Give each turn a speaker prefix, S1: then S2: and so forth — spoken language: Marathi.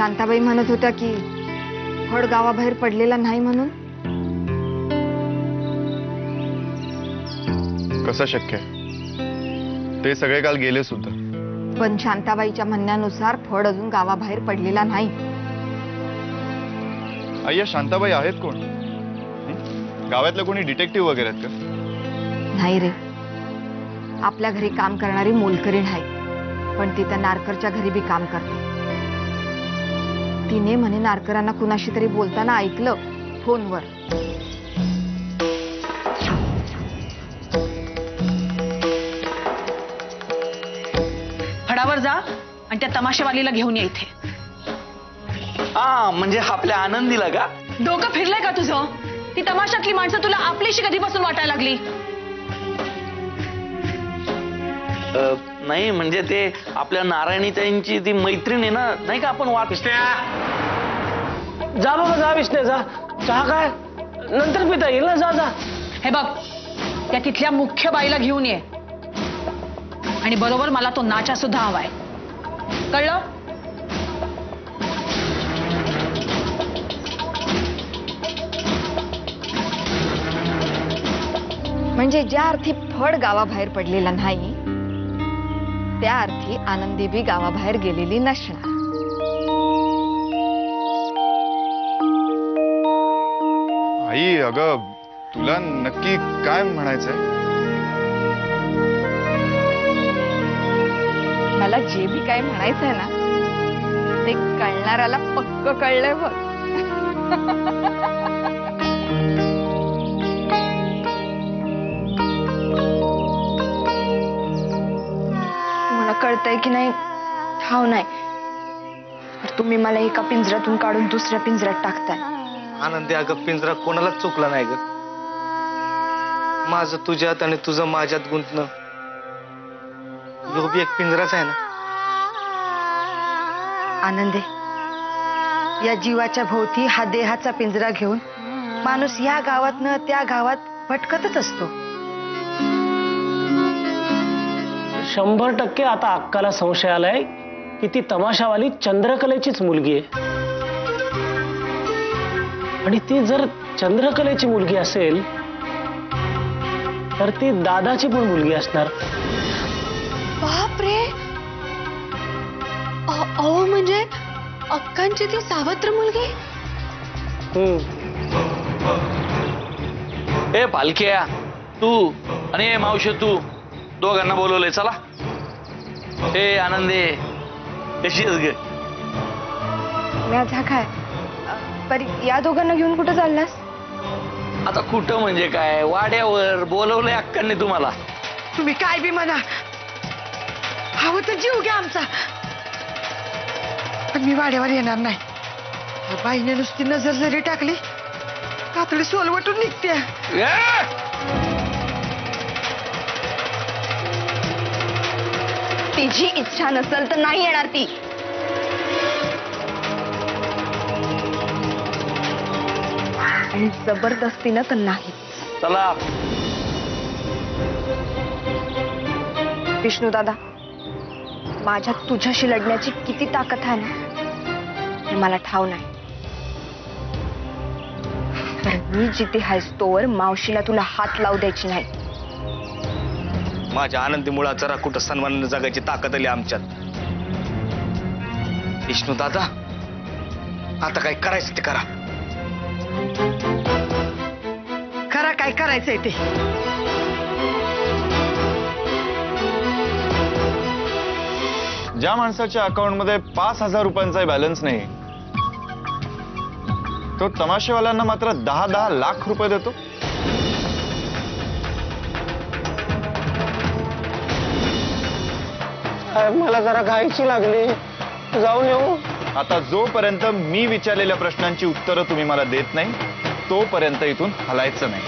S1: शांताबाई म्हणत होत्या की फड गावाबाहेर पडलेला नाही म्हणून.
S2: कसं शक्य आहे? ते सगळे काल गेले सुद्धा.
S1: पण शांताबाईच्या म्हणण्यानुसार फड अजून गावाबाहेर पडलेला नाही.
S2: अय्या, शांताबाई आहेत कोण? गावातलं कोणी डिटेक्टिव्ह वगैरे आहेत का?
S1: नाही रे, आपल्या घरी काम करणारी मोलकरीण आहे, पण ती त्या नारकरच्या घरी बी काम करते. तिने म्हणे नारकरांना कुणाशी तरी बोलताना ऐकलं फोनवर.
S3: फडावर जा आणि त्या तमाशावालीला घेऊन ये इथे.
S4: हा, म्हणजे आपल्या आनंदीला का?
S3: डोकं फिरलंय का तुझं? ती तमाशातली माणसं तुला आपलीशी कधीपासून वाटायला लागली?
S4: नाही, म्हणजे ते आपल्या नारायणीताईंची ती मैत्रीण आहे ना, नाही का? आपण
S5: जा बाबा, जा विष्णे, जा. चहा काय नंतर पिता येईल ना. जा जा.
S3: हे बघ, त्या तिथल्या मुख्य बाईला घेऊन ये आणि बरोबर मला तो नाचा सुद्धा हवाय. कळलं?
S1: म्हणजे ज्या अर्थी फड गावाबाहेर पडलेला नाही, त्या अर्थी आनंदी बी गावाबाहेर गेलेली नसणार.
S2: आई, अगं तुला नक्की काय म्हणायचंय?
S1: मला जे बी काय म्हणायचंय ना, ते कळणाऱ्याला पक्क कळलंय बघ.
S6: मला कळतंय की नाही ठाव नाही, तुम्ही मला एका पिंजऱ्यातून काढून दुसऱ्या पिंजऱ्यात टाकताय.
S5: आनंदी, अगं पिंजरा कोणालाच चुकला नाही ग. माझं तुझ्यात आणि तुझं माझ्यात गुंतणं बी एक पिंजराच आहे ना.
S6: आनंदे, या जीवाच्या भोवती हा देहाचा पिंजरा घेऊन माणूस या गावातनं त्या गावात भटकतच असतो.
S5: 100% आता अक्काला संशय आलाय की ती तमाशावाली चंद्रकलेचीच मुलगी आहे. आणि ती जर चंद्रकलेची मुलगी असेल तर ती दादाची पण मुलगी असणार.
S7: बापरे, अहो म्हणजे अक्कांची ती सावत्र मुलगी.
S4: ए पालख्या, तू आणि मावशे, तू दोघांना बोलवलंय. चला. ए आनंदे, कशी आहेस ग?
S6: माझा काय पर या दोघांना घेऊन कुठं चाललास?
S4: आता कुठं म्हणजे काय, वाड्यावर बोलवलंय अक्कांनी तुम्हाला.
S6: तुम्ही काय बी म्हणा, हवं तर जीव घ्या आमचा, पण मी वाड्यावर येणार नाही. बाईने नुसती नजर जरी टाकली, कातडी सोलवटून निघते.
S1: तिची इच्छा नसेल तर नाही येणार ती. आणि जबरदस्तीनं तर नाही.
S4: चला.
S6: विष्णू दादा, माझ्यात तुझ्याशी लढण्याची किती ताकद आहे ना, हे मला ठाव नाही. पण मी जिथे आहेस तोवर मावशीला तुला हात लावू द्यायची नाही.
S5: माझ्या आनंदी मुळात जरा कुठं सन्मानाने जगायची ताकद आली आमच्यात. विष्णू दादा, आता काय करायचं ते करा.
S6: खरा काय करायचंय ते.
S2: ज्या माणसाच्या अकाउंटमध्ये 5,000 रुपयांचा बॅलन्स नाही, तो तमाशेवाल्यांना मात्र 10-10 लाख रुपये देतो.
S5: मला जरा घाईची लागली, जाऊन येऊ.
S2: आता जोपर्यंत मी विचारलेल्या प्रश्नांची उत्तरं तुम्ही मला देत नाही, तोपर्यंत इथून हलायचं नाही.